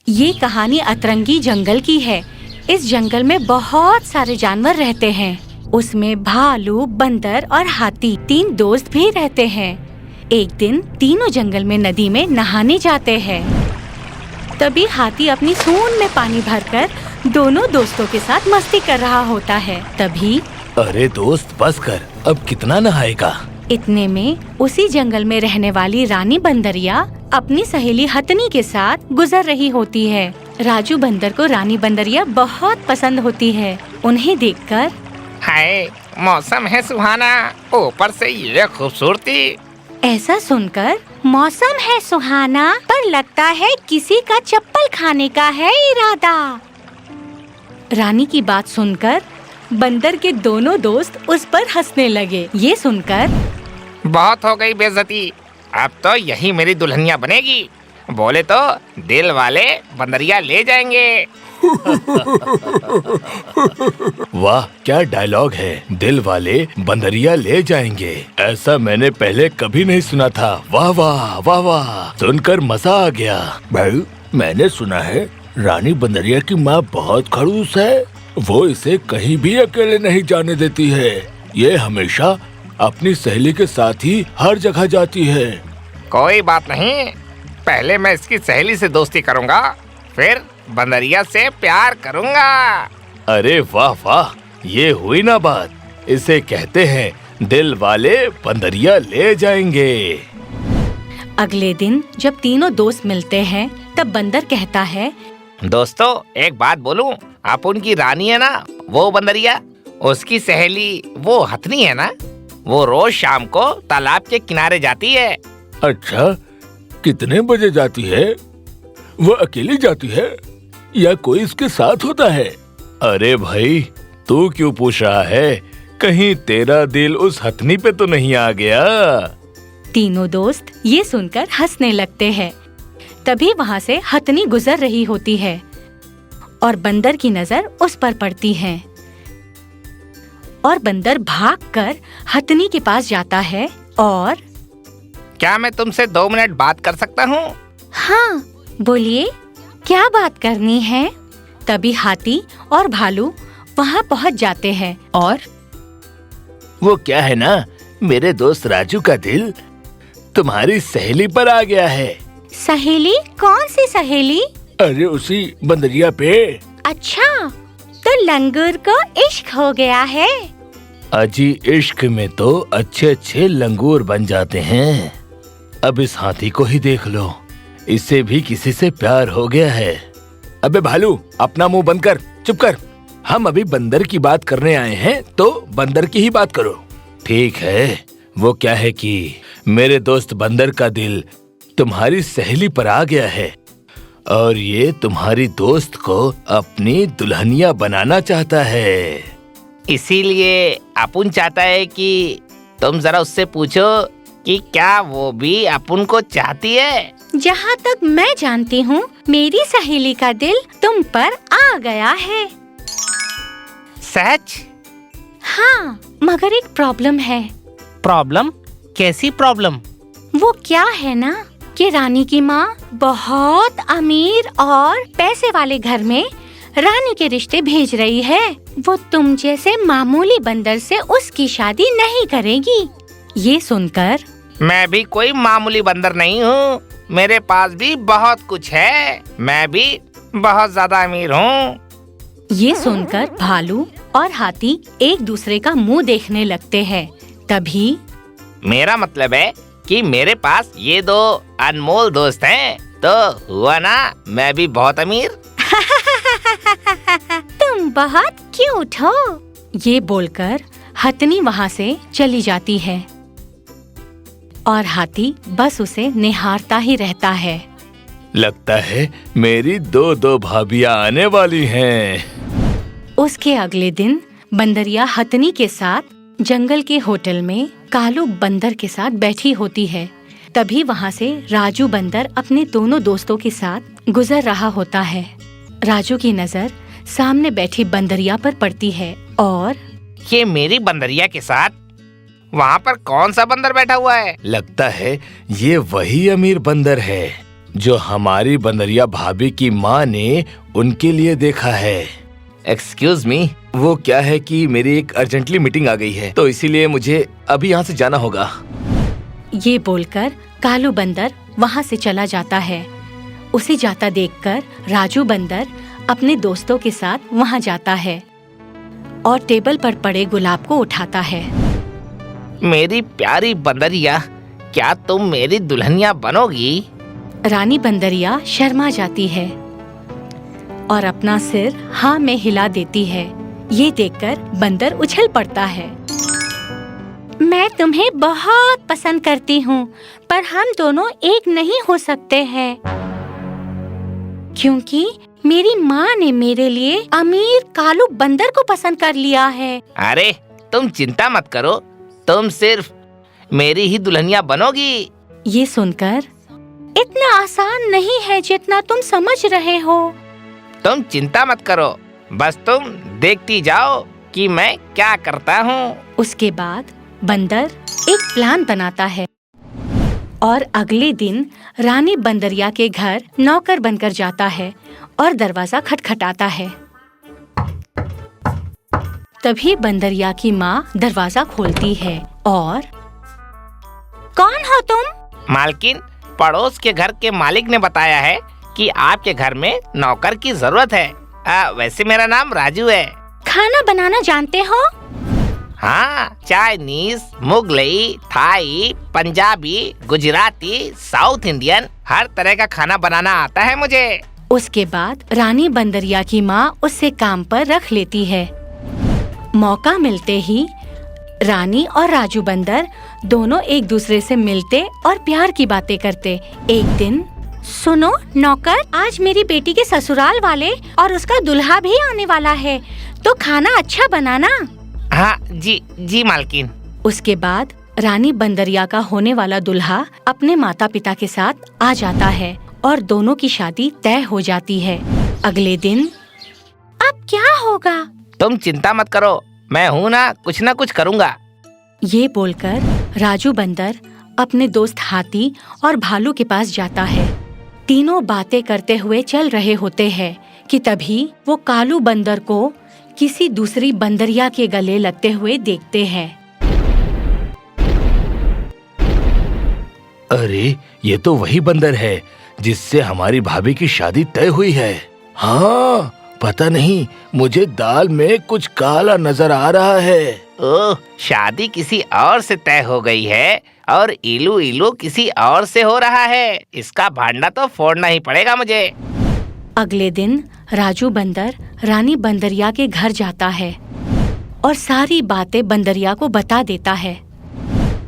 ये कहानी अतरंगी जंगल की है। इस जंगल में बहुत सारे जानवर रहते हैं। उसमें भालू, बंदर और हाथी 3 दोस्त भी रहते हैं। एक दिन तीनों जंगल में नदी में नहाने जाते हैं। तभी हाथी अपनी सूंड में पानी भरकर दोनों दोस्तों के साथ मस्ती कर रहा होता है। तभी अरे दोस्त, बस कर, अब कितना नहाएगा। इतने में उसी जंगल में रहने वाली रानी बंदरिया अपनी सहेली हथनी के साथ गुजर रही होती है। राजू बंदर को रानी बंदरिया बहुत पसंद होती है। उन्हें देखकर हाय, मौसम है सुहाना, ऊपर से ये खूबसूरती। ऐसा सुनकर मौसम है सुहाना, पर लगता है किसी का चप्पल खाने का है इरादा। रानी की बात सुनकर बंदर के दोनों दोस्त उस पर हंसने लगे। ये सुनकर बहुत हो गई बेइज्जती, अब तो यही मेरी दुल्हनिया बनेगी। बोले तो दिल वाले बंदरिया ले जाएंगे। वाह, क्या डायलॉग है, दिल वाले बंदरिया ले जाएंगे। ऐसा मैंने पहले कभी नहीं सुना था। वाह वाह वाह वाह, सुनकर मजा आ गया। भाई, मैंने सुना है रानी बंदरिया की माँ बहुत खड़ूस है। वो इसे कहीं भी अकेले नहीं जाने देती है। ये हमेशा अपनी सहेली के साथ ही हर जगह जाती है। कोई बात नहीं, पहले मैं इसकी सहेली से दोस्ती करूंगा, फिर बंदरिया से प्यार करूंगा। अरे वाह वाह, ये हुई ना बात। इसे कहते हैं दिल वाले बंदरिया ले जाएंगे। अगले दिन जब तीनों दोस्त मिलते हैं, तब बंदर कहता है, दोस्तों एक बात बोलूं, आप उनकी रानी है ना, वो बंदरिया, उसकी सहेली वो हथनी है ना, वो रोज शाम को तालाब के किनारे जाती है। अच्छा, कितने बजे जाती है? वो अकेली जाती है या कोई इसके साथ होता है? अरे भाई, तू क्यों पूछ रहा है? कहीं तेरा दिल उस हथनी पे तो नहीं आ गया? तीनों दोस्त ये सुनकर हंसने लगते हैं। तभी वहाँ से हथनी गुजर रही होती है और बंदर की नजर उस पर पड़ती है और बंदर भागकर हथनी के पास जाता है और क्या मैं तुमसे 2 मिनट बात कर सकता हूँ? हाँ, बोलिए, क्या बात करनी है? तभी हाथी और भालू वहाँ पहुँच जाते हैं और वो क्या है ना, मेरे दोस्त राजू का दिल तुम्हारी सहेली पर आ गया है। सहेली? कौन सी सहेली? अरे उसी बंदरिया पे। अच्छा, तो लंगूर को इश्क हो गया है। अजी, इश्क में तो अच्छे अच्छे लंगूर बन जाते हैं। अब इस हाथी को ही देख लो, इससे भी किसी से प्यार हो गया है। अबे भालू, अपना मुंह बंद कर, चुप कर। हम अभी बंदर की बात करने आए हैं, तो बंदर की ही बात करो। ठीक है, वो क्या है कि मेरे दोस्त बंदर का दिल तुम्हारी सहेली पर आ गया है और ये तुम्हारी दोस्त को अपनी दुल्हनिया बनाना चाहता है। इसीलिए अपुन चाहता है कि तुम जरा उससे पूछो कि क्या वो भी अपुन को चाहती है। जहाँ तक मैं जानती हूँ, मेरी सहेली का दिल तुम पर आ गया है। सच? हाँ, मगर एक प्रॉब्लम है। प्रॉब्लम? कैसी प्रॉब्लम? वो क्या है ना कि रानी की माँ बहुत अमीर और पैसे वाले घर में रानी के रिश्ते भेज रही है। वो तुम जैसे मामूली बंदर से उसकी शादी नहीं करेगी। ये सुनकर मैं भी कोई मामूली बंदर नहीं हूँ, मेरे पास भी बहुत कुछ है, मैं भी बहुत ज्यादा अमीर हूँ। ये सुनकर भालू और हाथी एक दूसरे का मुंह देखने लगते हैं। तभी मेरा मतलब है कि मेरे पास ये 2 अनमोल दोस्त हैं, तो हुआ ना मैं भी बहुत अमीर। तुम बहुत क्यूट हो। ये बोलकर हथनी वहाँ से चली जाती है और हाथी बस उसे निहारता ही रहता है। लगता है मेरी 2 भाभियां आने वाली हैं। उसके अगले दिन बंदरिया हथनी के साथ जंगल के होटल में कालू बंदर के साथ बैठी होती है। तभी वहाँ से राजू बंदर अपने दोनों दोस्तों के साथ गुजर रहा होता है। राजू की नजर सामने बैठी बंदरिया पर पड़ती है और ये मेरी बंदरिया के साथ वहाँ पर कौन सा बंदर बैठा हुआ है? लगता है ये वही अमीर बंदर है जो हमारी बंदरिया भाभी की माँ ने उनके लिए देखा है। एक्सक्यूज मी, वो क्या है कि मेरी एक अर्जेंटली मीटिंग आ गई है, तो इसीलिए मुझे अभी यहाँ से जाना होगा। ये बोलकर कालू बंदर वहाँ से चला जाता है। उसे जाता देखकर राजू बंदर अपने दोस्तों के साथ वहाँ जाता है और टेबल पर पड़े गुलाब को उठाता है। मेरी प्यारी बंदरिया, क्या तुम मेरी दुल्हनिया बनोगी? रानी बंदरिया शर्मा जाती है और अपना सिर हाँ में हिला देती है। ये देखकर बंदर उछल पड़ता है। मैं तुम्हें बहुत पसंद करती हूँ, पर हम दोनों एक नहीं हो सकते हैं, क्योंकि मेरी माँ ने मेरे लिए अमीर कालू बंदर को पसंद कर लिया है। अरे तुम चिंता मत करो, तुम सिर्फ मेरी ही दुल्हनिया बनोगी। ये सुनकर इतना आसान नहीं है जितना तुम समझ रहे हो। तुम चिंता मत करो, बस तुम देखती जाओ कि मैं क्या करता हूँ। उसके बाद बंदर एक प्लान बनाता है और अगले दिन रानी बंदरिया के घर नौकर बनकर जाता है और दरवाजा खटखटाता है। तभी बंदरिया की माँ दरवाजा खोलती है और कौन हो तुम? मालकिन, पड़ोस के घर के मालिक ने बताया है कि आपके घर में नौकर की जरूरत है। वैसे मेरा नाम राजू है। खाना बनाना जानते हो? हाँ, Chinese, Mughlai, Thai, Punjabi, Gujarati, south Indian, हर तरह का खाना बनाना आता है मुझे। उसके बाद रानी बंदरिया की माँ उससे काम पर रख लेती है। मौका मिलते ही रानी और राजू बंदर दोनों एक दूसरे से मिलते और प्यार की बातें करते। एक दिन, सुनो नौकर, आज मेरी बेटी के ससुराल वाले और उसका दुल्हा भी आने वाला है, तो खाना अच्छा बनाना। हाँ जी जी मालकिन। उसके बाद रानी बंदरिया का होने वाला दुल्हा अपने माता पिता के साथ आ जाता है और दोनों की शादी तय हो जाती है। अगले दिन, अब क्या होगा? तुम चिंता मत करो, मैं हूँ ना कुछ करूँगा। ये बोलकर राजू बंदर अपने दोस्त हाथी और भालू के पास जाता है। तीनों बातें करते हुए चल रहे होते हैं कि तभी वो कालू बंदर को किसी दूसरी बंदरिया के गले लगते हुए देखते हैं। अरे, ये तो वही बंदर है जिससे हमारी भाभी की शादी तय हुई है। हाँ, पता नहीं, मुझे दाल में कुछ काला नजर आ रहा है। ओह, शादी किसी और से तय हो गई है और इलू इलू किसी और से हो रहा है। इसका भांडा तो फोड़ना ही पड़ेगा मुझे। अगले दिन राजू बंदर रानी बंदरिया के घर जाता है और सारी बातें बंदरिया को बता देता है।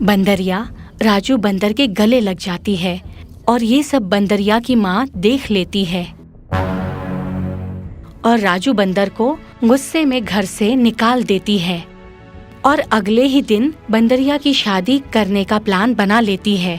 बंदरिया राजू बंदर के गले लग जाती है और ये सब बंदरिया की माँ देख लेती है और राजू बंदर को गुस्से में घर से निकाल देती है और अगले ही दिन बंदरिया की शादी करने का प्लान बना लेती है।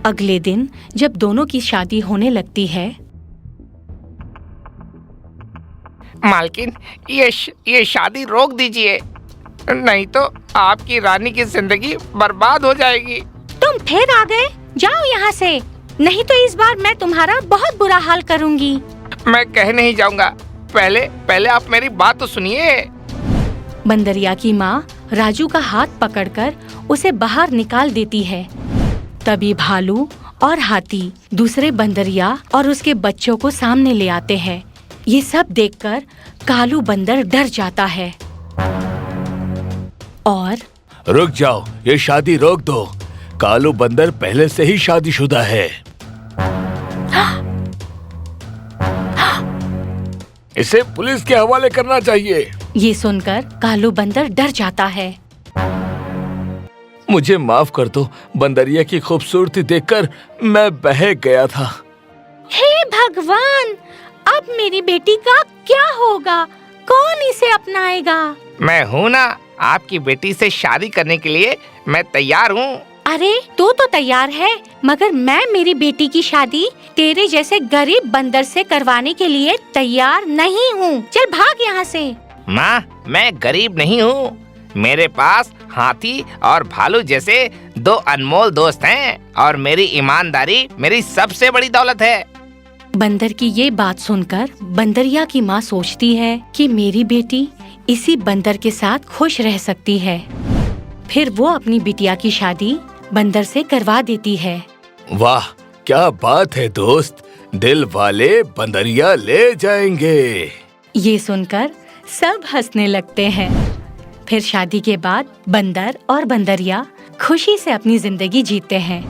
अगले दिन जब दोनों की शादी होने लगती है, मालकिन, ये शादी रोक दीजिए, नहीं तो आपकी रानी की जिंदगी बर्बाद हो जाएगी। तुम फिर आ गए? जाओ यहाँ से, नहीं तो इस बार मैं तुम्हारा बहुत बुरा हाल करूँगी। मैं कह नहीं जाऊँगा, पहले आप मेरी बात तो सुनिए। बंदरिया की माँ राजू का हाथ पकड़कर उसे बाहर निकाल देती है। तभी भालू और हाथी दूसरे बंदरिया और उसके बच्चों को सामने ले आते हैं। ये सब देखकर कालू बंदर डर जाता है और रुक जाओ, ये शादी रोक दो। कालू बंदर पहले से ही शादीशुदा है। इसे पुलिस के हवाले करना चाहिए। ये सुनकर कालू बंदर डर जाता है। मुझे माफ कर दो, बंदरिया की खूबसूरती देखकर मैं बहक गया था। हे भगवान, अब मेरी बेटी का क्या होगा? कौन इसे अपनाएगा? मैं हूँ ना, आपकी बेटी से शादी करने के लिए मैं तैयार हूँ। अरे तू तो तैयार है, मगर मैं मेरी बेटी की शादी तेरे जैसे गरीब बंदर से करवाने के लिए तैयार नहीं हूँ। चल भाग यहाँ से। माँ, मैं गरीब नहीं हूँ, मेरे पास हाथी और भालू जैसे दो अनमोल दोस्त हैं और मेरी ईमानदारी मेरी सबसे बड़ी दौलत है। बंदर की ये बात सुनकर बंदरिया की माँ सोचती है कि मेरी बेटी इसी बंदर के साथ खुश रह सकती है। फिर वो अपनी बिटिया की शादी बंदर से करवा देती है। वाह, क्या बात है दोस्त, दिल वाले बंदरिया ले जाएंगे। ये सुनकर सब हंसने लगते हैं। फिर शादी के बाद बंदर और बंदरिया खुशी से अपनी जिंदगी जीते हैं।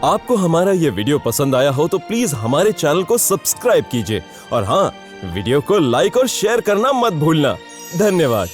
आपको हमारा ये वीडियो पसंद आया हो तो प्लीज हमारे चैनल को सब्सक्राइब कीजिए और हाँ, वीडियो को लाइक और शेयर करना मत भूलना। धन्यवाद।